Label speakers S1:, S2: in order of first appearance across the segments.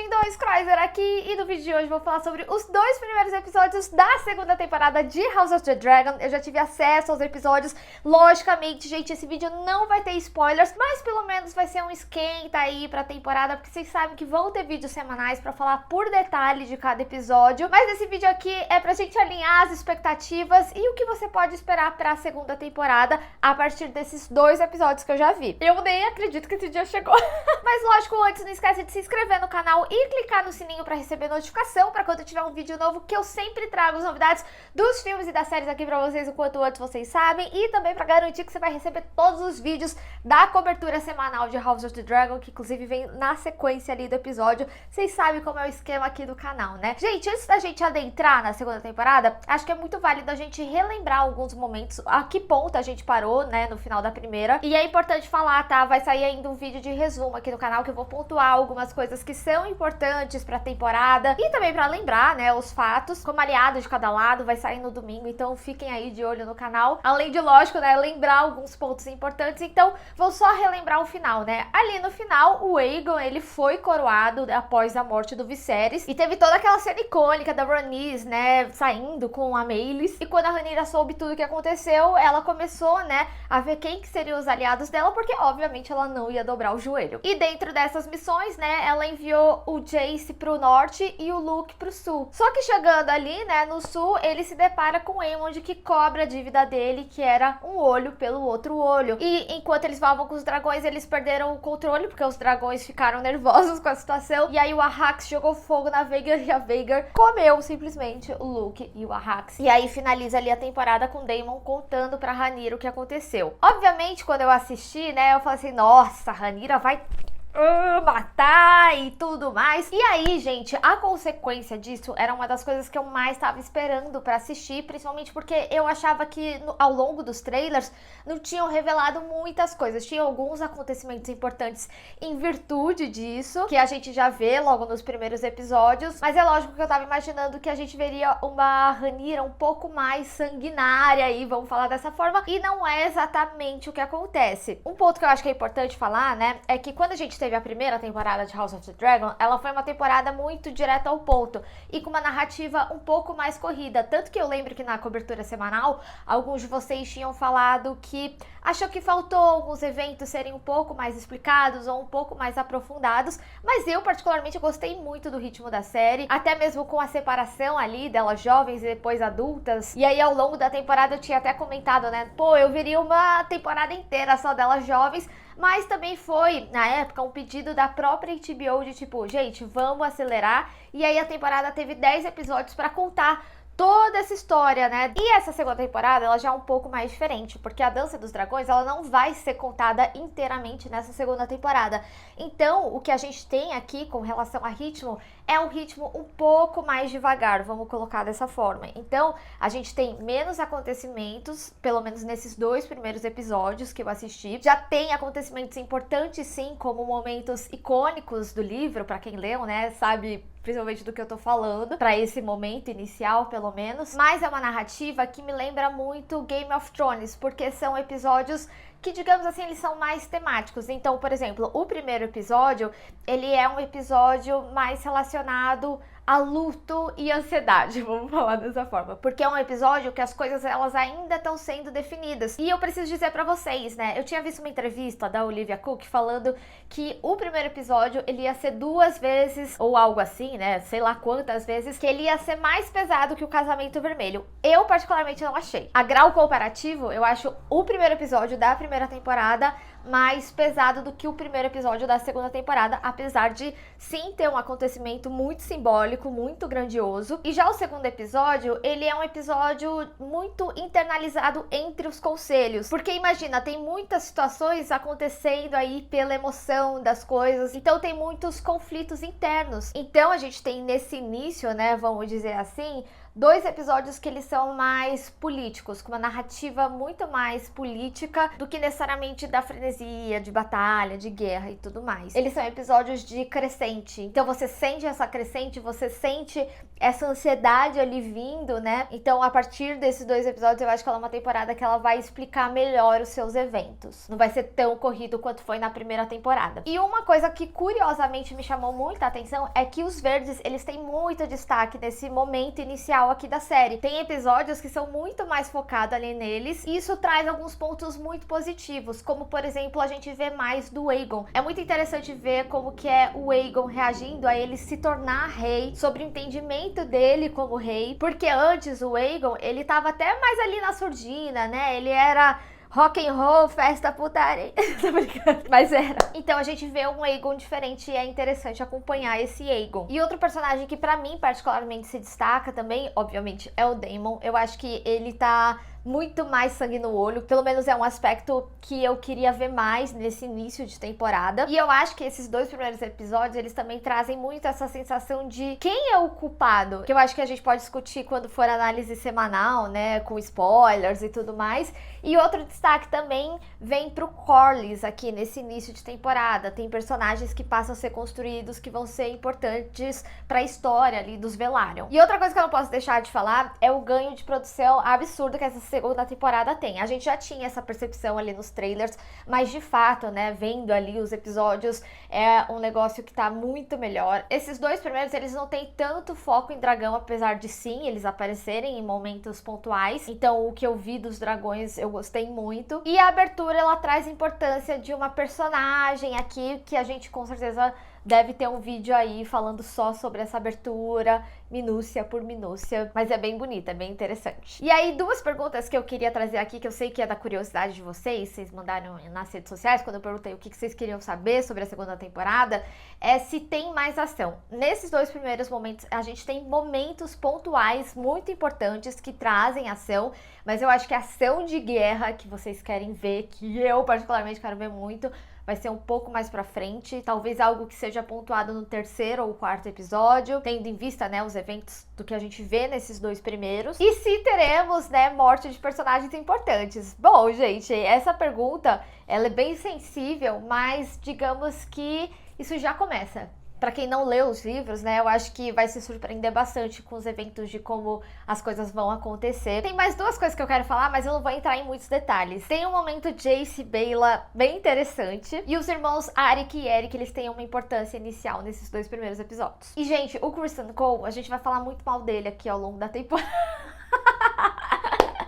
S1: bem-vindo ao Scryzer aqui, e no vídeo de hoje vou falar sobre os 2 primeiros episódios da segunda temporada de House of the Dragon. Eu já tive acesso aos episódios, logicamente, gente, esse vídeo não vai ter spoilers, mas pelo menos vai ser um esquenta aí pra temporada, porque vocês sabem que vão ter vídeos semanais pra falar por detalhe de cada episódio, mas esse vídeo aqui é pra gente alinhar as expectativas e o que você pode esperar pra segunda temporada a partir desses 2 episódios que eu já vi. Eu nem acredito que esse dia chegou. Mas lógico, antes não esquece de se inscrever no canal e clicar no sininho pra receber notificação pra quando eu tiver um vídeo novo, que eu sempre trago as novidades dos filmes e das séries aqui pra vocês o quanto antes vocês sabem, e também pra garantir que você vai receber todos os vídeos da cobertura semanal de House of the Dragon, que inclusive vem na sequência ali do episódio. Vocês sabem como é o esquema aqui do canal, né? Gente, antes da gente adentrar na segunda temporada, acho que é muito válido a gente relembrar alguns momentos, a que ponto a gente parou, né, no final da primeira. E é importante falar, tá? Vai sair ainda um vídeo de resumo aqui no canal, que eu vou pontuar algumas coisas que são importantes pra temporada e também pra lembrar, né, os fatos, como aliado de cada lado. Vai sair no domingo, então fiquem aí de olho no canal. Além de, lógico, né, lembrar alguns pontos importantes. Então, vou só relembrar o final, né? Ali no final, o Aegon, ele foi coroado após a morte do Viserys, e teve toda aquela cena icônica da Rhaenys, né, saindo com a Meleys. E quando a Rhaenyra soube tudo o que aconteceu, ela começou, né, a ver quem que seriam os aliados dela, porque obviamente ela não ia dobrar o joelho. E dentro dessas missões, né, ela enviou o Jace pro norte e o Luke pro sul. Só que chegando ali, né, no sul, ele se depara com o Aemond, que cobra a dívida dele, que era um olho pelo outro olho. E enquanto eles voavam com os dragões, eles perderam o controle, porque os dragões ficaram nervosos com a situação. E aí o Arrax jogou fogo na Vhagar, e a Vhagar comeu simplesmente o Luke e o Arrax. E aí finaliza ali a temporada com Daemon contando pra Rhaenyra o que aconteceu. Obviamente, quando eu assisti, né, eu falei assim, nossa, a Rhaenyra vai matar e tudo mais. E aí, gente, a consequência disso era uma das coisas que eu mais estava esperando pra assistir, principalmente porque eu achava que ao longo dos trailers não tinham revelado muitas coisas. Tinha alguns acontecimentos importantes em virtude disso, que a gente já vê logo nos primeiros episódios, mas é lógico que eu tava imaginando que a gente veria uma Rhaenyra um pouco mais sanguinária aí, vamos falar dessa forma, e não é exatamente o que acontece. Um ponto que eu acho que é importante falar, né, é que quando a gente teve a primeira temporada de House of the Dragon, ela foi uma temporada muito direta ao ponto e com uma narrativa um pouco mais corrida, tanto que eu lembro que na cobertura semanal, alguns de vocês tinham falado que achou que faltou alguns eventos serem um pouco mais explicados ou um pouco mais aprofundados, mas eu particularmente gostei muito do ritmo da série, até mesmo com a separação ali delas jovens e depois adultas. E aí ao longo da temporada eu tinha até comentado, né, pô, eu viria uma temporada inteira só delas jovens, mas também foi, na época, um pedido da própria HBO de tipo, gente, vamos acelerar. E aí a temporada teve 10 episódios pra contar toda essa história, né? E essa segunda temporada, ela já é um pouco mais diferente, porque a Dança dos Dragões, ela não vai ser contada inteiramente nessa segunda temporada. Então, o que a gente tem aqui com relação a ritmo é um ritmo um pouco mais devagar, vamos colocar dessa forma. Então, a gente tem menos acontecimentos, pelo menos nesses 2 primeiros episódios que eu assisti. Já tem acontecimentos importantes, sim, como momentos icônicos do livro, pra quem leu, né, sabe principalmente do que eu tô falando, pra esse momento inicial, pelo menos. Mas é uma narrativa que me lembra muito Game of Thrones, porque são episódios que, digamos assim, eles são mais temáticos. Então, por exemplo, o primeiro episódio, ele é um episódio mais relacionado a luto e ansiedade, vamos falar dessa forma, porque é um episódio que as coisas, elas ainda estão sendo definidas. E eu preciso dizer pra vocês, né, eu tinha visto uma entrevista da Olivia Cooke falando que o primeiro episódio, ele ia ser 2 vezes, ou algo assim, né, sei lá quantas vezes, que ele ia ser mais pesado que o Casamento Vermelho. Eu particularmente não achei. A grau comparativo, eu acho o primeiro episódio da primeira temporada mais pesado do que o primeiro episódio da segunda temporada, apesar de sim ter um acontecimento muito simbólico, muito grandioso. E já o segundo episódio, ele é um episódio muito internalizado entre os conselhos, porque imagina, tem muitas situações acontecendo aí pela emoção das coisas, então tem muitos conflitos internos. Então a gente tem nesse início, né, vamos dizer assim, 2 episódios que eles são mais políticos, com uma narrativa muito mais política do que necessariamente da frenesia, de batalha, de guerra e tudo mais. Eles são episódios de crescente, então você sente essa crescente, você sente essa ansiedade ali vindo, né? Então, a partir desses 2 episódios, eu acho que ela é uma temporada que ela vai explicar melhor os seus eventos. Não vai ser tão corrido quanto foi na primeira temporada. E uma coisa que, curiosamente, me chamou muita atenção é que os verdes, eles têm muito destaque nesse momento inicial aqui da série. Tem episódios que são muito mais focados ali neles, e isso traz alguns pontos muito positivos, como, por exemplo, a gente vê mais do Aegon. É muito interessante ver como que é o Aegon reagindo a ele se tornar rei, sobre o entendimento dele como rei, porque antes o Aegon, ele tava até mais ali na surdina, né? Ele era rock and roll, festa, putaria. Tô brincando, mas era. Então a gente vê um Aegon diferente e é interessante acompanhar esse Aegon. E outro personagem que pra mim particularmente se destaca também, obviamente, é o Daemon. Eu acho que ele tá muito mais sangue no olho, pelo menos é um aspecto que eu queria ver mais nesse início de temporada. E eu acho que esses 2 primeiros episódios, eles também trazem muito essa sensação de quem é o culpado, que eu acho que a gente pode discutir quando for análise semanal, né, com spoilers e tudo mais. E outro destaque também vem pro Corlys aqui nesse início de temporada. Tem personagens que passam a ser construídos, que vão ser importantes pra história ali dos Velaryon. E outra coisa que eu não posso deixar de falar é o ganho de produção absurdo que essa segunda temporada tem. A gente já tinha essa percepção ali nos trailers, mas de fato, né, vendo ali os episódios, é um negócio que tá muito melhor. Esses 2 primeiros, eles não têm tanto foco em dragão, apesar de sim, eles aparecerem em momentos pontuais. Então, o que eu vi dos dragões, eu gostei muito. E a abertura, ela traz importância de uma personagem aqui, que a gente com certeza deve ter um vídeo aí falando só sobre essa abertura, minúcia por minúcia, mas é bem bonita, é bem interessante. E aí, 2 perguntas que eu queria trazer aqui, que eu sei que é da curiosidade de vocês mandaram nas redes sociais, quando eu perguntei o que vocês queriam saber sobre a segunda temporada, é se tem mais ação. Nesses 2 primeiros momentos, a gente tem momentos pontuais muito importantes que trazem ação, mas eu acho que a ação de guerra que vocês querem ver, que eu particularmente quero ver muito, vai ser um pouco mais pra frente, talvez algo que seja pontuado no 3º ou 4º episódio, tendo em vista, né, os eventos do que a gente vê nesses 2 primeiros. E se teremos, né, morte de personagens importantes? Bom, gente, essa pergunta, ela é bem sensível, mas digamos que isso já começa. Pra quem não leu os livros, né, eu acho que vai se surpreender bastante com os eventos de como as coisas vão acontecer. Tem mais 2 coisas que eu quero falar, mas eu não vou entrar em muitos detalhes. Tem um momento Jace e Baela bem interessante, e os irmãos Arik e Eric, eles têm uma importância inicial nesses 2 primeiros episódios. E, gente, o Criston Cole, a gente vai falar muito mal dele aqui ao longo da temporada.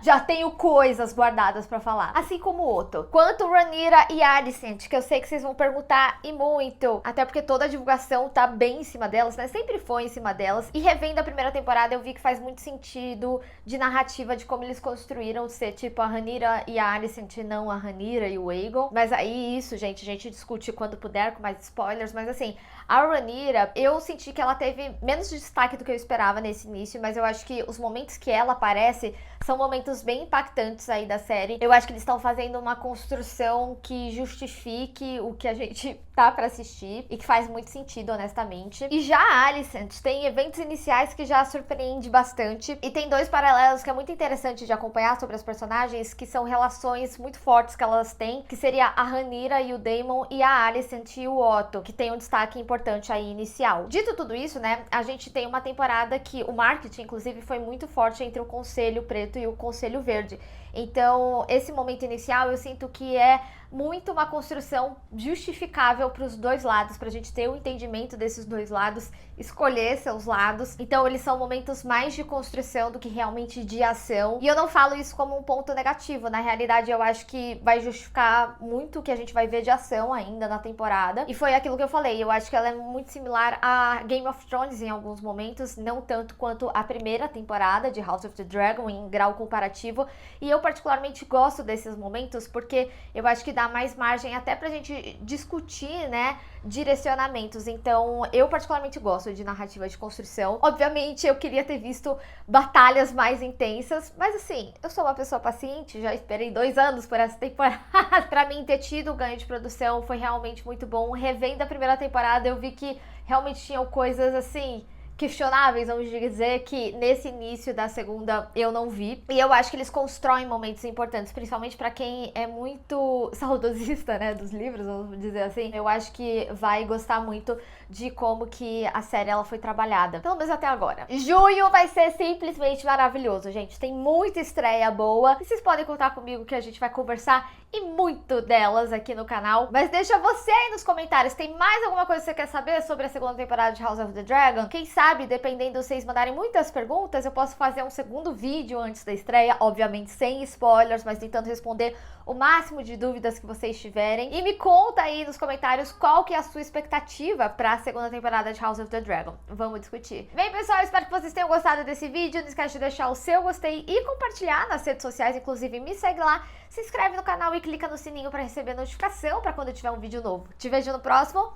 S1: Já tenho coisas guardadas pra falar. Assim como o Otto. Quanto Rhaenyra e Alicent, que eu sei que vocês vão perguntar e muito. Até porque toda a divulgação tá bem em cima delas, né? Sempre foi em cima delas. E revendo a primeira temporada, eu vi que faz muito sentido de narrativa de como eles construíram ser tipo a Rhaenyra e a Alicent, não a Rhaenyra e o Aegon. Mas aí isso, gente, a gente discute quando puder com mais spoilers. Mas assim, a Rhaenyra, eu senti que ela teve menos destaque do que eu esperava nesse início. Mas eu acho que os momentos que ela aparece são momentos bem impactantes aí da série. Eu acho que eles estão fazendo uma construção que justifique o que a gente tá pra assistir e que faz muito sentido, honestamente. E já a Alicent tem eventos iniciais que já surpreende bastante, e tem 2 paralelos que é muito interessante de acompanhar sobre as personagens, que são relações muito fortes que elas têm, que seria a Rhaenyra e o Daemon, e a Alicent e o Otto, que tem um destaque importante aí inicial. Dito tudo isso, né, a gente tem uma temporada que o marketing, inclusive, foi muito forte entre o Conselho Preto e o Conselho Verde. Então, esse momento inicial eu sinto que é muito uma construção justificável para os 2 lados, para a gente ter o entendimento desses 2 lados, escolher seus lados. Então, eles são momentos mais de construção do que realmente de ação. E eu não falo isso como um ponto negativo. Na realidade, eu acho que vai justificar muito o que a gente vai ver de ação ainda na temporada. E foi aquilo que eu falei. Eu acho que ela é muito similar a Game of Thrones em alguns momentos, não tanto quanto a primeira temporada de House of the Dragon em grau comparativo. E eu particularmente gosto desses momentos porque eu acho que dá mais margem até pra gente discutir, né, direcionamentos. Então, eu particularmente gosto de narrativa de construção. Obviamente, eu queria ter visto batalhas mais intensas, mas assim, eu sou uma pessoa paciente, já esperei 2 anos por essa temporada. Pra mim, ter tido o ganho de produção foi realmente muito bom. Revendo a primeira temporada, eu vi que realmente tinham coisas assim questionáveis, vamos dizer, que nesse início da segunda eu não vi. E eu acho que eles constroem momentos importantes, principalmente pra quem é muito saudosista, né, dos livros, vamos dizer assim. Eu acho que vai gostar muito de como que a série ela foi trabalhada, pelo menos até agora. Junho vai ser simplesmente maravilhoso, gente. Tem muita estreia boa e vocês podem contar comigo que a gente vai conversar e muito delas aqui no canal. Mas deixa você aí nos comentários, tem mais alguma coisa que você quer saber sobre a segunda temporada de House of the Dragon? Quem sabe, dependendo de vocês mandarem muitas perguntas, eu posso fazer um segundo vídeo antes da estreia, obviamente sem spoilers, mas tentando responder o máximo de dúvidas que vocês tiverem. E me conta aí nos comentários qual que é a sua expectativa para a segunda temporada de House of the Dragon. Vamos discutir. Bem, pessoal, espero que vocês tenham gostado desse vídeo. Não esquece de deixar o seu gostei e compartilhar nas redes sociais. Inclusive, me segue lá, se inscreve no canal e clica no sininho para receber notificação para quando eu tiver um vídeo novo. Te vejo no próximo.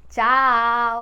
S1: Tchau!